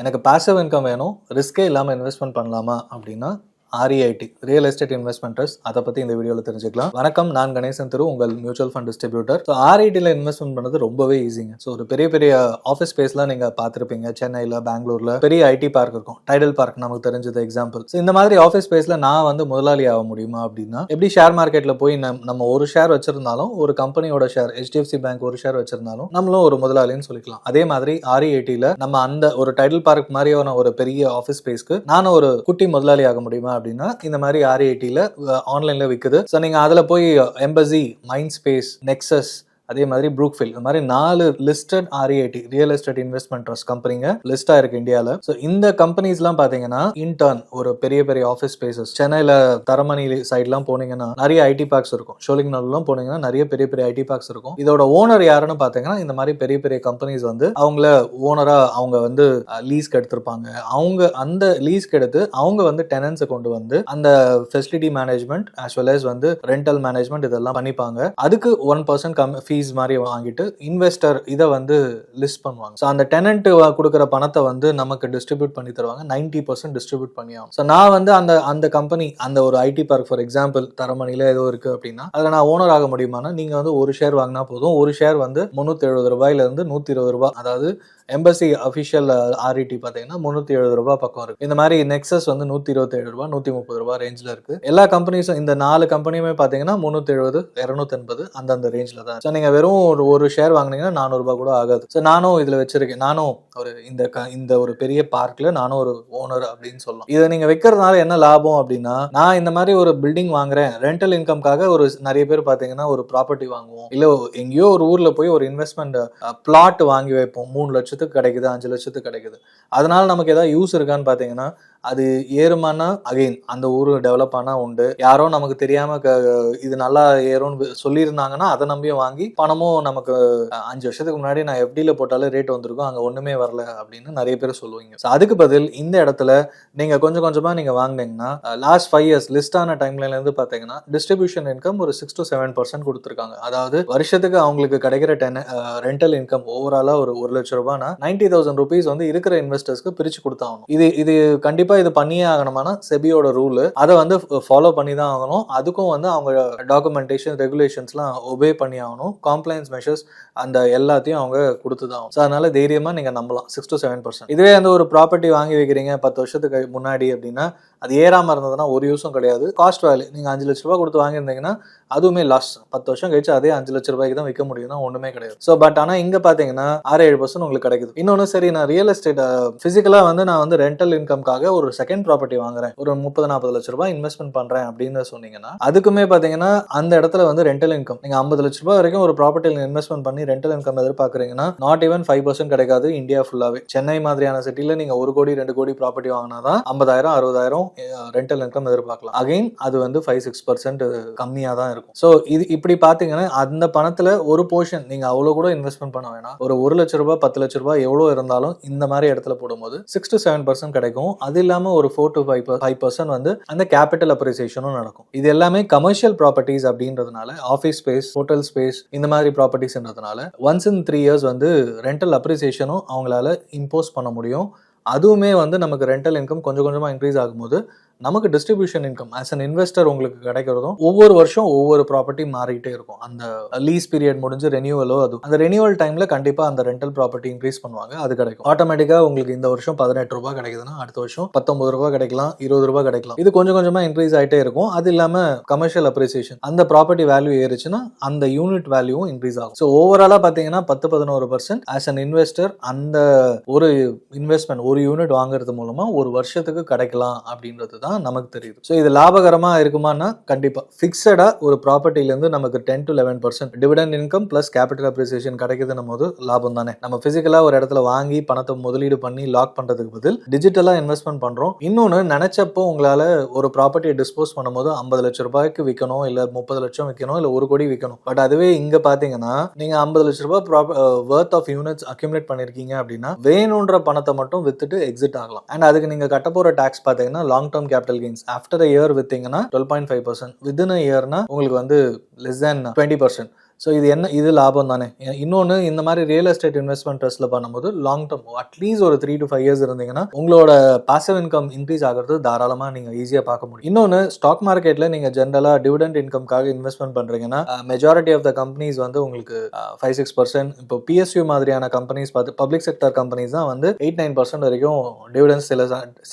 எனக்கு passive income வேணும், ரிஸ்கே இல்லாம இன்வெஸ்ட்மென்ட் பண்ணலாமா அப்படின்னா, REIT ரியல் எஸ்டேட் இன்வெஸ்ட்மென்டர்ஸ் அதை பத்தி இந்த வீடியோல தெரிஞ்சுக்கலாம். வணக்கம், நான் கணேசன் திரு, உங்கள் மியூச்சுவல் ஃபண்ட் டிஸ்ட்ரிபியூட்டர். ஸோ REITல இன்வெஸ்ட்மெண்ட் பண்ணது ரொம்பவே ஈஸிங்க. ஸோ ஒரு பெரிய பெரிய ஆஃபீஸ் ஸ்பேஸ்லாம் நீங்க பார்த்துருப்பீங்க. சென்னையில், பெங்களூர்ல பெரிய ஐடி பார்க் இருக்கும். டைடல் பார்க் நமக்கு தெரிஞ்சது எக்ஸாம்பிள். ஸோ இந்த மாதிரி ஆஃபீஸ் ஸ்பேஸ்ல நான் வந்து முதலாளி ஆக முடியுமா அப்படின்னா, எப்படி ஷேர் மார்க்கெட்ல போய் நம்ம ஒரு ஷேர் வச்சிருந்தாலும், ஒரு கம்பெனியோட ஷேர் HDFC பேங்க் ஒரு ஷேர் வச்சிருந்தாலும் நம்மளும் ஒரு முதலாளின்னு சொல்லிக்கலாம். அதே மாதிரி REITல நம்ம அந்த ஒரு டைடல் பார்க் மாதிரியான ஒரு பெரிய ஆஃபீஸ் ஸ்பேஸ்க்கு நானும் ஒரு குட்டி முதலாளி ஆக முடியுமா அப்படின்னா, இந்த மாதிரி REITல ஆன்லைன்ல விற்குது. ஸோ நீங்க அதுல போய் எம்பசி, மைண்ட் ஸ்பேஸ், நெக்ஸஸ், அதே மாதிரி ப்ரூக்ஃபீல்ட், இந்த மாதிரி 4 listed REIT real estate investment trust கம்பெனிங்க லிஸ்டா இருக்கு இந்தியாவில். ஸோ இந்த கம்பெனிஸ்லாம் பாத்தீங்கன்னா இன்டர்ன் ஒரு பெரிய பெரிய ஆஃபீஸ் ஸ்பேசஸ், சென்னையில தரமணி சைட்லாம் போனீங்கன்னா நிறைய ஐடி பார்க்ஸ் இருக்கும். ஷோலிங்நல்லூர்லாம் போனீங்கன்னா நிறைய பெரிய பெரிய ஐடி பார்க்ஸ் இருக்கும். இதோட ஓனர் யாருன்னு பாத்தீங்கன்னா இந்த மாதிரி பெரிய பெரிய கம்பெனிஸ் வந்து அவங்கள ஓனரா அவங்க வந்து லீஸ்க்கு எடுத்திருப்பாங்க. அவங்க அந்த லீஸ்க்கு எடுத்து அவங்க வந்து டெனன்ஸை கொண்டு வந்து அந்த facility management as well as வந்து ரெண்டல் மேனேஜ்மெண்ட் இதெல்லாம் பண்ணிப்பாங்க. அதுக்கு 1% ஃபீஸ் மாதிரி வாங்கிட்டு இன்வெஸ்டர் இதை வந்து லிஸ்ட் பண்ணுவாங்க. ஸோ அந்த டெனன்ட் கொடுக்குற பணத்தை வந்து நமக்கு டிஸ்ட்ரிபியூட் பண்ணி தருவாங்க. 90% டிஸ்ட்ரிபியூட் பண்ணி ஆகும். ஸோ நான் வந்து அந்த கம்பெனி, அந்த ஒரு ஐடி பார்க் ஃபார் எக்ஸாம்பிள் தரமணியில ஏதோ இருக்கு அப்படின்னா அதில் நான் ஓனர் ஆக முடியுமானா, நீங்க வந்து ஒரு ஷேர் வாங்கினா போதும். ஒரு ஷேர் வந்து 370 ரூபாயில இருந்து 120 ரூபாய், அதாவது எம்பசி அபிஷியல் REIT பாத்தீங்கன்னா 370 ரூபாய் பக்கம் இருக்கு. இந்த மாதிரி நெக்ஸஸ் வந்து 127 ரூபாய், 130 ரூபாய் ரேஞ்சில் இருக்கு. எல்லா கம்பெனிஸும் இந்த 4 கம்பெனியுமே பாத்தீங்கன்னா 370, 280 அந்த ரேஞ்சில் தான். ஸோ நீங்க வெறும் ஒரு ஷேர் வாங்கினீங்கன்னா 400 ரூபாய் கூட ஆகாது. ஸோ நானும் இதுல வச்சிருக்கேன். நானும் ஒரு இந்த ஒரு பெரிய பார்க்ல நானும் ஒரு ஓனர் அப்படின்னு சொல்லலாம். இதை நீங்க வைக்கிறதுனால என்ன லாபம் அப்படின்னா, நான் இந்த மாதிரி ஒரு பில்டிங் வாங்குறேன் ரெண்டல் இன்கம்காக. ஒரு நிறைய பேர் பாத்தீங்கன்னா ஒரு ப்ராப்பர்ட்டி வாங்குவோம், இல்ல எங்கேயோ ஒரு ஊர்ல போய் ஒரு இன்வெஸ்ட்மெண்ட் பிளாட் வாங்கி வைப்போம். 3 லட்சத்துக்கு கிடைக்குது, 5 லட்சத்துக்கு கிடைக்குது. அதனால நமக்கு ஏதாவது யூஸ் இருக்கான்னு பாத்தீங்கன்னா, அது ஏறுமானா அகைன் அந்த ஊர் டெவலப் ஆனா உண்டு. யாரோ நமக்கு தெரியாம இது நல்லா ஏறும்னு சொல்லியிருந்தாங்கன்னா அதை நம்பியும் வாங்கி பணமும் நமக்கு 5 வருஷத்துக்கு முன்னாடி நான் FDல போட்டாலே ரேட் வந்திருக்கும், அங்க ஒண்ணுமே வரல அப்படின்னு நிறைய பேர் சொல்லுவீங்க. அதுக்கு பதில் இந்த இடத்துல நீங்க கொஞ்சம் கொஞ்சமா நீங்க வாங்கினீங்கன்னா, லாஸ்ட் 5 இயர்ஸ் லிஸ்ட் ஆன டைம்லைன்ல இருந்து பாத்தீங்கன்னா டிஸ்ட்ரிபியூஷன் இன்கம் ஒரு 6 to 7% கொடுத்துருக்காங்க. அதாவது வருஷத்துக்கு அவங்களுக்கு கிடைக்கிற ரெண்டல் இன்கம் ஓவராலா ஒரு 1 லட்சம் ரூபாய்னா 90,000 rupees வந்து இருக்கிற இன்வெஸ்டர்ஸ்க்கு பிரிச்சு கொடுத்தாகணும். இது கண்டிப்பா இது பண்ணியே ஆகணுமானா செபியோட ரூல், அதை வந்து ஃபாலோ பண்ணி தான் ஆகணும். அதுக்கும் வந்து அவங்க டாக்குமெண்டேஷன், ரெகுலேஷன்ஸ்லாம் ஒபே பண்ணி ஆகணும். காம்ப்ளைன்ஸ் மெஷர்ஸ் அந்த எல்லாத்தையும் அவங்க கொடுத்துதான் ஆகும். ஸோ அதனால தைரியமா நீங்க நம்பலாம் 6 to 7%. இதுவே அந்த ஒரு ப்ராப்பர்ட்டி வாங்கி வைக்கிறீங்க 10 வருஷத்துக்கு முன்னாடி அப்படின்னா, அது ஏறாம இருந்ததுன்னா ஒரு யூஸும் கிடையாது. காஸ்ட் வேல்யூ நீங்க 5 லட்ச ரூபாய் கொடுத்து வாங்கியிருந்தீங்கன்னா அதுவுமே லாஸ். 10 வருஷம் கழிச்சு அதே 5 லட்ச ரூபாய்க்கு தான் விற்க முடியும்னா ஒண்ணுமே கிடையாது. ஸோ பட் ஆனா இங்க பாத்தீங்கன்னா 6-7% உங்களுக்கு கிடைக்குது. இன்னொன்னு, சரி நான் ரியல் எஸ்டேட் பிசிக்கலா வந்து நான் வந்து ரெண்டல் இன்கம்காக ஒரு செகண்ட் ப்ராப்பர்ட்டி வாங்குறேன், ஒரு 30-40 லட்ச ரூபாய் இன்வெஸ்ட்மெண்ட் பண்றேன் அப்படின்னு சொன்னீங்கன்னா, அதுக்குமே பாத்தீங்கன்னா அந்த இடத்துல வந்து ரெண்டல் இன்கம் நீங்க 50 லட்ச ரூபாய் வரைக்கும் ஒரு ப்ராப்பர்ட்டியில் இன்வெஸ்ட்மெண்ட் பண்ணி ரெண்டல் இன்கம் எதிர்பார்க்கறீங்கன்னா, நாட் ஈவன் 5% கிடைக்காது இந்தியா ஃபுல்லாவே. சென்னை மாதிரியான சிட்டில நீங்க 1 கோடி 2 கோடி ப்ராப்பர்ட்டி வாங்கினாதான் 50,000-60,000 ரெண்டல் இன்கம் எதிர்பார்க்கலாம். அகைன் அது வந்து 5-6% கம்மியா தான் இருக்கும். ஸோ இது இப்படி பாத்தீங்கன்னா அந்த பணத்துல ஒரு போர்ஷன் நீங்க அவ்வளவு கூட இன்வெஸ்ட்மெண்ட் பண்ண வேணாம். ஒரு 1 லட்ச ரூபாய் 10 லட்ச ரூபாய் எவ்வளவு இருந்தாலும் இந்த மாதிரி இடத்துல போடும்போது 6 to 7% கிடைக்கும். அது இல்லாம ஒரு 4 to 5% வந்து அந்த கேபிட்டல் அப்ரிசியேஷனும் நடக்கும். இது எல்லாமே கமர்ஷியல் ப்ராப்பர்ட்டிஸ் அப்படின்றதுனால, ஆஃபீஸ் ஸ்பேஸ், ஹோட்டல் ஸ்பேஸ், இந்த மாதிரி ப்ராப்பர்ட்டிஸ்ன்றதுனால ஒன்ஸ் இன் 3 இயர்ஸ் வந்து ரெண்டல் அப்ரிசியேஷனும் அவங்களால இம்போஸ் பண்ண முடியும். அதுவுமே வந்து நமக்கு ரெண்டல் இன்கம் கொஞ்சம் கொஞ்சமா இன்க்ரீஸ் ஆகும்போது நமக்கு distribution income as an investor உங்களுக்கு கிடைக்கிறதும் ஒவ்வொரு வருஷம் ஒவ்வொரு ப்ராப்பர்ட்டி மாறிட்டே இருக்கும். அந்த லீஸ் பீரியட் முடிஞ்சு ரெனியூவலோ, அது அந்த ரெனியூவல் டைம்ல கண்டிப்பா அந்த ரெண்டல் ப்ராப்பர்ட்டி இன்க்ரீஸ் பண்ணுவாங்க, அது கிடைக்கும். ஆட்டோமேட்டிக்கா உங்களுக்கு இந்த வருஷம் 18 ரூபாய் கிடைக்குதுன்னா அடுத்த வருஷம் 19 ரூபாய் கிடைக்கலாம், 20 ரூபாய் கிடைக்கலாம். இது கொஞ்சம் கொஞ்சமா இன்க்ரீஸ் ஆயிட்டே இருக்கும். அது இல்லாம கமர்ஷியல் அப்ரிசியேஷன், அந்த ப்ராப்பர்ட்டி வேல்யூ ஏறிச்சுன்னா அந்த யூனிட் வேல்யூவும் இன்க்ரீஸ் ஆகும். ஸோ ஓவராலா பாத்தீங்கன்னா 10-11% ஆஸ் அன் இன்வெஸ்டர் அந்த ஒரு இன்வெஸ்ட்மெண்ட் ஒரு யூனிட் வாங்குறது மூலமா ஒரு வருஷத்துக்கு கிடைக்கலாம் அப்படின்றது நமக்கு தெரியுது. ஸோ இது லாபகரமா இருக்குமானா கண்டிப்பா. ஃபிக்ஸடா ஒரு ப்ராப்பர்ட்டில இருந்து நமக்கு 10-11% dividend income plus capital appreciation கிடைக்குதுன்னும் போது லாபம் தானே. நம்ம பிசிக்கலா ஒரு இடத்துல வாங்கி பணத்தை முதலீடு பண்ணி லாக் பண்றதுக்கு பதில் டிஜிட்டலா இன்வெஸ்ட்மெண்ட் பண்றோம். இன்னொன்னு, நினைச்சப்போ உங்களால ஒரு ப்ராப்பர்ட்டியை டிஸ்போஸ் பண்ணும்போது 50 லட்சம் ரூபாய்க்கு விற்கணும், இல்ல 30 லட்சம் விற்கணும், இல்ல 1 கோடி விற்கணும். பட் அதுவே இங்க பாத்தீங்கன்னா நீங்க 50 லட்சம் ரூபாய் வர்த் ஆஃப் யூனிட்ஸ் அக்யூமுலேட் பண்ணிருக்கீங்க அப்படின்னா வேணும்ன்ற பணத்தை மட்டும் வித்துட்டு எக்ஸிட் ஆகலாம். அண்ட் அதுக்கு நீங்க கட்ட போற டாக்ஸ் பாத்தீங்கன்னா long term capital gains after a year வித்தீங்கன்னா 12.5%, within a yearனா உங்களுக்கு வந்து less than 20%. ஸோ இது லாபம் தானே. இன்னொன்று, இந்த மாதிரி ரியல் எஸ்டேட் இன்வெஸ்ட்மெண்ட் ட்ரஸ்ட்டில் பண்ணும்போது லாங் டர்ம் அட்லீஸ்ட் ஒரு 3 to 5 years இருந்தீங்கன்னா உங்களோட பாசிவ் இன்கம் இன்க்ரீஸ் ஆகிறது தாராளமாக நீங்கள் ஈஸியாக பார்க்க முடியும். இன்னொன்று, ஸ்டாக் மார்க்கெட்டில் நீங்கள் ஜென்ரலாக டிவிடெண்ட் இன்கம்காக இன்வெஸ்ட்மெண்ட் பண்ணுறீங்கன்னா மெஜாரிட்டி ஆஃப் த கம்பெனிஸ் வந்து உங்களுக்கு 5-6%, இப்போ பிஎஸ்யூ மாதிரியான கம்பெனிஸ் பார்த்து பப்ளிக் செக்டர் கம்பெனிஸ் தான் வந்து 8-9% வரைக்கும் டிவிடெண்ட்ஸ்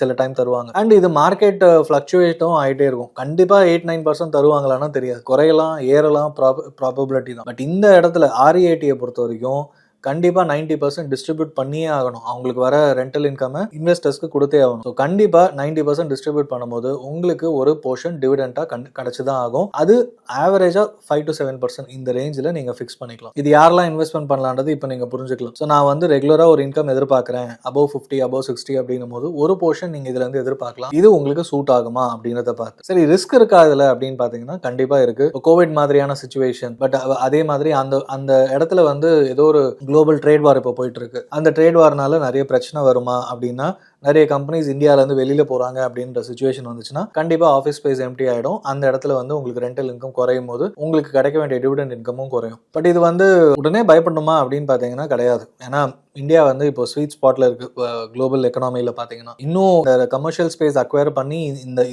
சில டைம் தருவாங்க. அண்ட் இது மார்க்கெட் ஃப்ளக்சுவேட்டும் ஆகிட்டே இருக்கும். கண்டிப்பாக 8-9% தருவாங்களான்னா தெரியாது, குறையலாம் ஏறலாம், ப்ராபபிலிட்டி தான். பட் இந்த இடத்துல REIT-யை பொறுத்த வரைக்கும் கண்டிப்பாக 90% டிஸ்ட்ரிபியூட் பண்ணியே ஆகணும். அவங்களுக்கு வர ரெண்டல் இன்கம் இன்வெஸ்டர்ஸ்க்கு கொடுத்தே ஆகணும். ஸோ கண்டிப்பாக 90% டிஸ்ட்ரிபியூட் பண்ணும்போது உங்களுக்கு ஒரு போர்ஷன் டிவிடெண்டாக கிடைச்சி தான் ஆகும். அது ஆவரேஜாக 5 to 7% இந்த ரேஞ்சில் நீங்கள் ஃபிக்ஸ் பண்ணிக்கலாம். இது யாரெல்லாம் இன்வெஸ்ட்மெண்ட் பண்ணலான்றது இப்போ நீங்கள் புரிஞ்சுக்கலாம். ஸோ நான் வந்து ரெகுலராக ஒரு இன்கம் எதிர்பார்க்குறேன், above 50, above 60 அப்படின்னும் போது ஒரு போர்ஷன் நீங்கள் இதுல இருந்து எதிர்பார்க்கலாம். இது உங்களுக்கு சூட் ஆகுமா அப்படின்றத பார்த்து. சரி, ரிஸ்க் இருக்கா இதில் அப்படின்னு பார்த்தீங்கன்னா கண்டிப்பாக இருக்கு. கோவிட் மாதிரியான சுச்சுவேஷன், பட் அதே மாதிரி அந்த இடத்துல வந்து ஏதோ ஒரு குளோபல் ட்ரேட் வார் இப்போ போயிட்டு இருக்கு. அந்த ட்ரேட் வார்னால நிறைய பிரச்சனை வருமா அப்படின்னா, நிறைய கம்பெனிஸ் இந்தியாவிலேருந்து வெளியில் போகிறாங்க அப்படின்ற சுச்சுவேஷன் வந்துச்சுன்னா கண்டிப்பாக ஆஃபீஸ் ஸ்பேஸ் எம்டி ஆகிடும். அந்த இடத்துல வந்து உங்களுக்கு ரெண்டல் இன்கம் குறையும் போது உங்களுக்கு கிடைக்க வேண்டிய டிவிடெண்ட் இன்கமும் குறையும். பட் இது வந்து உடனே பயப்படணுமா அப்படின்னு பார்த்தீங்கன்னா கிடையாது. ஏன்னா இந்தியா வந்து இப்போ ஸ்வீட் ஸ்பாட்ல இருக்கு குளோபல் எக்கனாமியில் பார்த்தீங்கன்னா. இன்னும் கமர்ஷியல் ஸ்பேஸ் அக்வயர் பண்ணி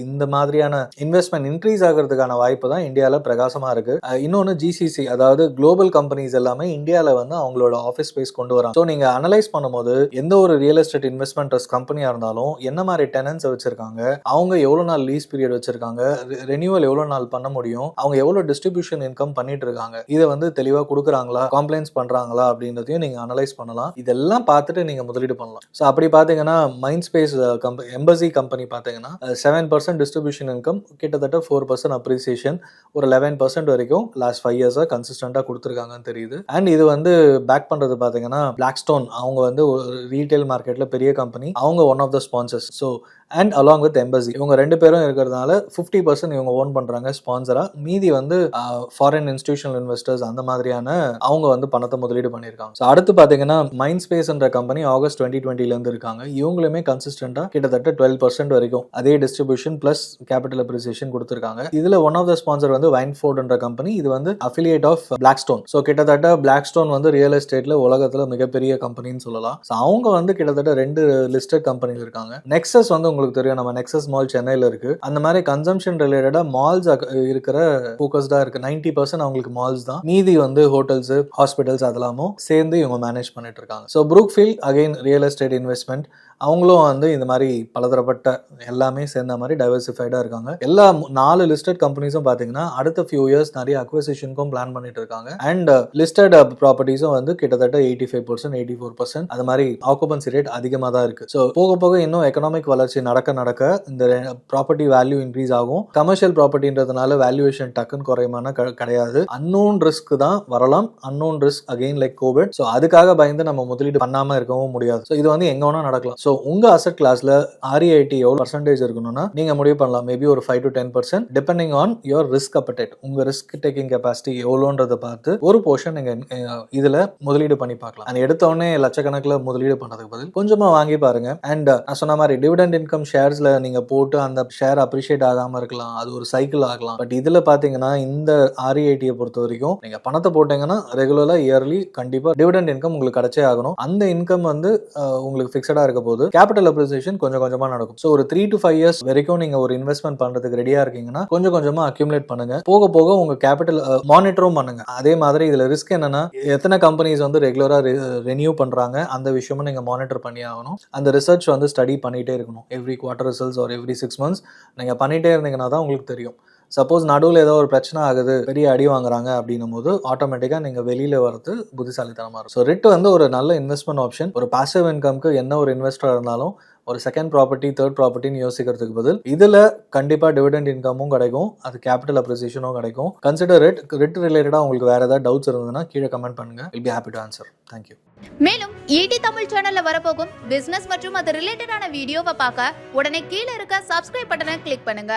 இந்த மாதிரியான இன்வெஸ்ட்மெண்ட் இன்க்ரீஸ் ஆகிறதுக்கான வாய்ப்பு தான் இந்தியாவில் பிரகாசமாக இருக்கு. இன்னொன்று, ஜிசிசி அதாவது குளோபல் கம்பெனிஸ் எல்லாமே இந்தியாவில் வந்து அவங்களோட ஆஃபீஸ் ஸ்பேஸ் கொண்டு வராங்க. ஸோ நீங்கள் அனலைஸ் பண்ணும்போது எந்த ஒரு ரியல் எஸ்டேட் இன்வெஸ்ட்மெண்ட் ட்ரஸ்ட் கம்பெனியாக இருந்தாலும் என்ன மாதிரி டெனன்ஸ் வச்சிருக்காங்க, அவங்க எவ்வளோ நாள் லீஸ் பீரியட் வச்சிருக்காங்க, ரெனியூவல் எவ்வளோ நாள் பண்ண முடியும், அவங்க எவ்வளோ டிஸ்ட்ரிபியூஷன் இன்கம் பண்ணிட்டு இருக்காங்க, இதை வந்து தெளிவாக கொடுக்குறாங்களா, காம்ப்ளைண்ட்ஸ் பண்ணுறாங்களா அப்படின்றதையும் நீங்கள் அனலைஸ் பண்ணலாம். இதெல்லாம் பார்த்துட்டு நீங்கள் முதலீடு பண்ணலாம். ஸோ அப்படி பார்த்தீங்கன்னா மைண்ட் ஸ்பேஸ் எம்பசி கம்பெனி பார்த்தீங்கன்னா 7% டிஸ்ட்ரிபியூஷன் இன்கம், கிட்டத்தட்ட 4% அப்ரிசியேஷன், ஒரு 11% வரைக்கும் லாஸ்ட் 5 years கன்சிஸ்டண்டாக கொடுத்துருக்காங்கன்னு தெரியுது. அண்ட் இது வந்து பேக் பண்ணுறது பார்த்தீங்கன்னா பிளாக்ஸ்டோன், அவங்க வந்து ரீட்டைல் மார்க்கெட்டில் பெரிய கம்பெனி, அவங்க one of the sponsors. So and along with embassy இவங்க 2 பேரும் இருக்கிறதுனால 50% இவங்க ஓன் பண்றாங்க ஸ்பான்சரா. மீதி வந்து ஃபாரின் இன்ஸ்டிடியூஷனல் இன்வெஸ்டர்ஸ் அந்த மாதிரியான அவங்க வந்து பணத்தை முதலீடு பண்ணியிருக்காங்க. ஸோ அடுத்து பார்த்தீங்கன்னா மைண்ட் ஸ்பேஸ்ன்ற கம்பெனி ஆகஸ்ட் 2020 இருந்து இவங்களுமே கன்சிஸ்டண்டா கிட்டத்தட்ட 12% வரைக்கும் அதே டிஸ்ட்ரிபியூஷன் பிளஸ் கேபிட்டல் அப்ரிசியேஷன் கொடுத்துருக்காங்க. இதுல ஒன் ஆஃப் த ஸ்பான்சர் வந்து வைன்ஃபோர்ட்ன்ற கம்பெனி, இது வந்து அஃபிலியேட் ஆஃப் பிளாக்ஸ்டோன். ஸோ கிட்டத்தட்ட பிளாக்ஸ்டோன் வந்து ரியல் எஸ்டேட்ல உலகத்துல மிகப்பெரிய கம்பெனின்னு சொல்லலாம். ஸோ அவங்க வந்து கிட்டத்தட்ட 2 லிஸ்டட் கம்பெனிகள் இருக்காங்க. நெக்ஸஸ் வந்து உங்களுக்கு தெரியும், நம்ம நெக்ஸஸ் மால் சென்னையில் இருக்கு. அந்த மாதிரி கன்சம்ஷன் ரிலேட்டடா மால்ஸ் இருக்கிற ஃபோக்கஸ்டா இருக்கு. 90% அவங்களுக்கு மால்ஸ் தான், மீதி வந்து ஹோட்டல்ஸ், ஹாஸ்பிட்டல்ஸ் அதெல்லாமும் சேர்ந்து இவங்க மேனேஜ் பண்ணிட்டு இருக்காங்க. So Brookfield again real estate investment, அவங்களும் வந்து இந்த மாதிரி பலதரப்பட்ட எல்லாமே சேர்ந்த மாதிரி டைவர்சிஃபைடா இருக்காங்க. எல்லா 4 லிஸ்டட் கம்பெனிஸும் பாத்தீங்கன்னா அடுத்த ஃபியூ இயர்ஸ் நிறைய அக்விசிஷனுக்கும் பிளான் பண்ணிட்டு இருக்காங்க. அண்ட் லிஸ்டட் ப்ராப்பர்ட்டிஸும் வந்து கிட்டத்தட்ட 85%, 84% அது மாதிரி ஆக்குபன்சி ரேட் அதிகமாக தான் இருக்கு. ஸோ போக போக இன்னும் எக்கனாமிக் வளர்ச்சி நடக்க இந்த ப்ராப்பர்ட்டி வேல்யூ இன்க்ரீஸ் ஆகும். கமர்ஷியல் ப்ராப்பர்ட்டின்றதுனால வேல்யூவேஷன் டக்குன்னு குறையுமான கிடையாது. அன்னோன் ரிஸ்க் தான் வரலாம். Unknown risk again like Covid. So அதுக்காக பயந்து நம்ம முதலீடு பண்ணாம இருக்கவும் முடியாது. ஸோ இது வந்து எங்க வேணா நடக்கலாம். ஸோ உங்க அசெட் கிளாஸ்ல REIT எவ்வளவு பர்சன்டேஜ் இருக்கணும்னா நீங்க முடிவு பண்ணலாம். மேபி ஒரு 5 to 10% depending on your risk appetite. உங்க ரிஸ்க் டேக்கிங் கெப்பாசிட்டி எவ்வளோன்றதை பார்த்து ஒரு போர்ஷன் நீங்க இதுல முதலீடு பண்ணி பார்க்கலாம். அது எடுத்த உடனே லட்சக்கணக்கில் முதலீடு பண்ணதுக்கு பதில் கொஞ்சமா வாங்கி பாருங்க. அண்ட் நான் சொன்ன மாதிரி டிவிடெண்ட் இன்கம் ஷேர்ஸ்ல நீங்க போட்டு அந்த ஷேர் அப்ரிஷியேட் ஆகாம இருக்கலாம், அது ஒரு சைக்கிள் ஆகலாம். பட் இதுல பாத்தீங்கன்னா இந்த REIT-யை பொறுத்த வரைக்கும் நீங்க பணத்தை போட்டீங்கன்னா ரெகுலரா இயர்லி கண்டிப்பா டிவிடெண்ட் இன்கம் உங்களுக்கு கிடைச்சே ஆகணும். அந்த இன்கம் வந்து உங்களுக்கு ஃபிக்ஸடா இருக்க போது கேபிட்டல் அப்ரிசியேஷன் கொஞ்சம் கொஞ்சமா நடக்கும். ஸோ ஒரு 3 to 5 years வரைக்கும் நீங்க ஒரு இன்வெஸ்ட்மெண்ட் பண்றதுக்கு ரெடியா இருக்கீங்கன்னா கொஞ்சம் கொஞ்சமா அக்யூமுலேட் பண்ணுங்க. போக போக உங்க கேபிட்டல் மானிட்டரும் பண்ணுங்க. அதே மாதிரி இதுல ரிஸ்க் என்னன்னா, எத்தனை கம்பெனிஸ் வந்து ரெகுலரா ரெனியூ பண்றாங்க அந்த விஷயமும் நீங்க மானிட்டர் பண்ணி ஆகணும். அந்த ரிசர்ச் வந்து ஸ்டடி பண்ணிட்டே இருக்கணும். Every quarter results R every 6 months நீங்க பண்ணிட்டே இருந்தீங்கன்னா தான் உங்களுக்கு தெரியும். சப்போஸ் நடுவில் ஏதோ ஒரு பிரச்சனை ஆகுது, பெரிய அடி வாங்குறாங்க அப்படின்னும் போது ஆட்டோமேட்டிக்காக நீங்கள் வெளியில் வரது புத்திசாலித்தனமாக இருக்கும். ஸோ REIT வந்து ஒரு நல்ல இன்வெஸ்ட்மெண்ட் ஆப்ஷன். ஒரு பாசிவ் இன்கம்க்கு என்ன ஒரு இன்வெஸ்டர் இருந்தாலும் ஒரு செகண்ட் ப்ராப்பர்ட்டி, தேர்ட் ப்ராப்பர்ட்டின்னு யோசிக்கிறதுக்கு பதில் இதில் கண்டிப்பாக டிவிடெண்ட் இன்கமும் கிடைக்கும், அது கேபிட்டல் அப்ரிசியேஷனும் கிடைக்கும். கன்சிடர் REIT ரிலேட்டடாக உங்களுக்கு வேறு ஏதாவது டவுட்ஸ் இருந்ததுன்னா கீழே கமெண்ட் பண்ணுங்க. Will be happy to answer. Thank you. மேலும் ET தமிழ் சேனல்ல வரப்போகும் பிசினஸ் மற்றும் அது ரிலேட்டடான வீடியோவை பார்க்க உடனே கீழே இருக்க சப்ஸ்கிரைப் பட்டனை கிளிக் பண்ணுங்க.